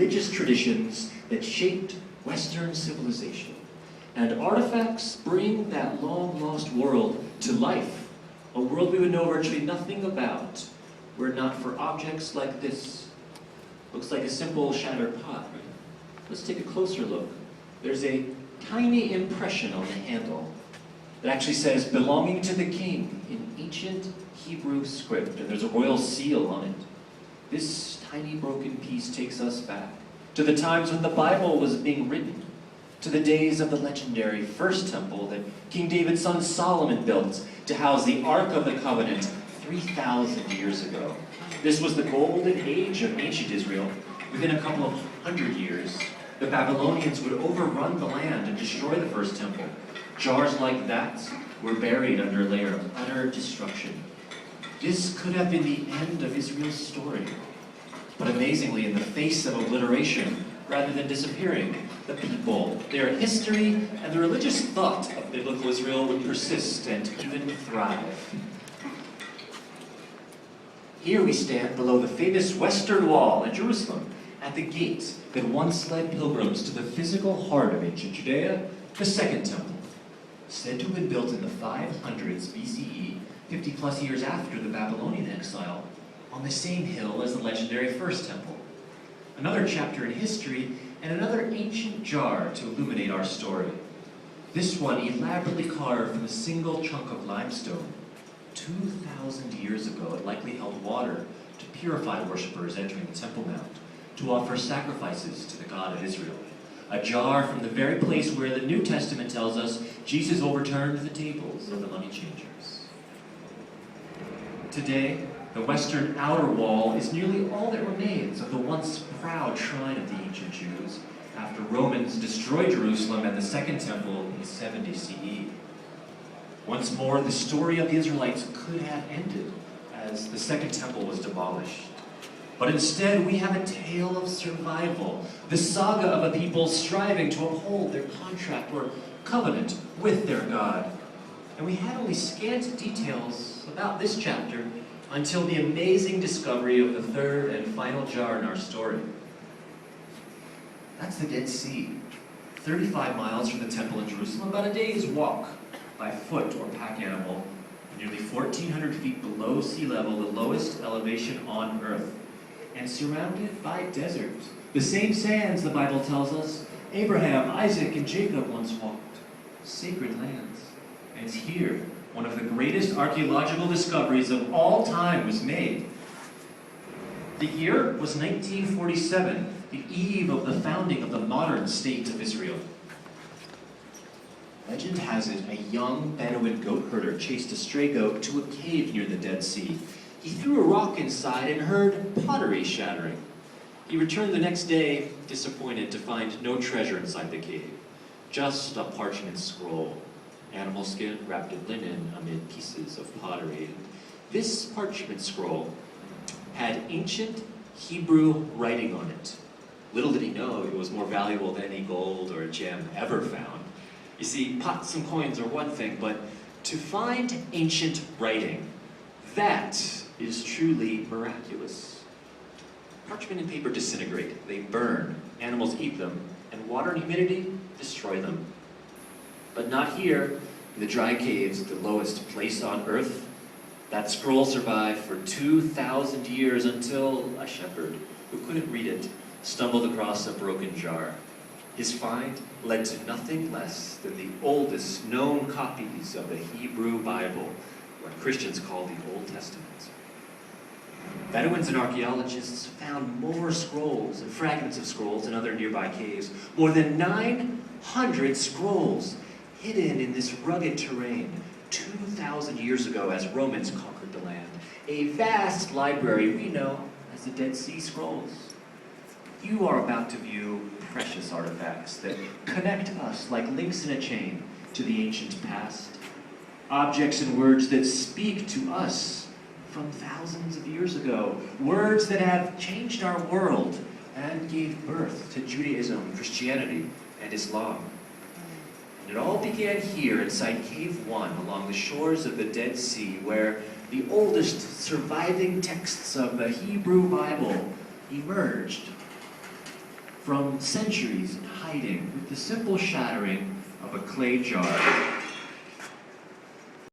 religious traditions that shaped Western civilization. And artifacts bring that long-lost world to life, a world we would know virtually nothing about were it not for objects like this. Looks like a simple shattered pot. Let's take a closer look. There's a tiny impression on the handle that actually says, belonging to the king, in ancient Hebrew script, and there's a royal seal on it. This tiny broken piece takes us back to the times when the Bible was being written, to the days of the legendary First Temple that King David's son Solomon built to house the Ark of the Covenant 3,000 years ago. This was the golden age of ancient Israel. Within a couple of hundred years, the Babylonians would overrun the land and destroy the First Temple. Jars like that were buried under a layer of utter destruction. This could have been the end of Israel's story. But amazingly, in the face of obliteration, rather than disappearing, the people, their history, and the religious thought of biblical Israel would persist and even thrive. Here we stand below the famous Western Wall in Jerusalem, at the gate that once led pilgrims to the physical heart of ancient Judea, the Second Temple, said to have been built in the 500s BCE, 50 plus years after the Babylonian exile, on the same hill as the legendary First Temple. Another chapter in history and another ancient jar to illuminate our story. This one elaborately carved from a single chunk of limestone. 2,000 years ago, it likely held water to purify worshippers entering the Temple Mount, to offer sacrifices to the God of Israel. A jar from the very place where the New Testament tells us Jesus overturned the tables of the money changers. Today, the western outer wall is nearly all that remains of the once proud shrine of the ancient Jews after Romans destroyed Jerusalem and the Second Temple in 70 CE. Once more, the story of the Israelites could have ended as the Second Temple was demolished. But instead, we have a tale of survival, the saga of a people striving to uphold their contract or covenant with their God. And we had only scant details about this chapter until the amazing discovery of the third and final jar in our story. That's the Dead Sea, 35 miles from the temple in Jerusalem, about a day's walk by foot or pack animal, nearly 1,400 feet below sea level, the lowest elevation on earth, and surrounded by desert. The same sands, the Bible tells us, Abraham, Isaac, and Jacob once walked. Sacred lands. And it's here one of the greatest archaeological discoveries of all time was made. The year was 1947, the eve of the founding of the modern state of Israel. Legend has it a young Bedouin goat herder chased a stray goat to a cave near the Dead Sea. He threw a rock inside and heard pottery shattering. He returned the next day, disappointed to find no treasure inside the cave, just a parchment scroll, animal skin wrapped in linen amid pieces of pottery. This parchment scroll had ancient Hebrew writing on it. Little did he know it was more valuable than any gold or gem ever found. You see, pots and coins are one thing, but to find ancient writing, that is truly miraculous. Parchment and paper disintegrate, they burn, animals eat them, and water and humidity destroy them. But not here, in the dry caves, the lowest place on earth. That scroll survived for 2,000 years until a shepherd who couldn't read it stumbled across a broken jar. His find led to nothing less than the oldest known copies of the Hebrew Bible, what Christians call the Old Testament. Bedouins and archaeologists found more scrolls and fragments of scrolls in other nearby caves. More than 900 scrolls hidden in this rugged terrain 2,000 years ago as Romans conquered the land. A vast library we know as the Dead Sea Scrolls. You are about to view precious artifacts that connect us like links in a chain to the ancient past. Objects and words that speak to us from thousands of years ago. Words that have changed our world and gave birth to Judaism, Christianity, and Islam. And it all began here inside Cave 1 along the shores of the Dead Sea, where the oldest surviving texts of the Hebrew Bible emerged. from centuries in hiding with the simple shattering of a clay jar.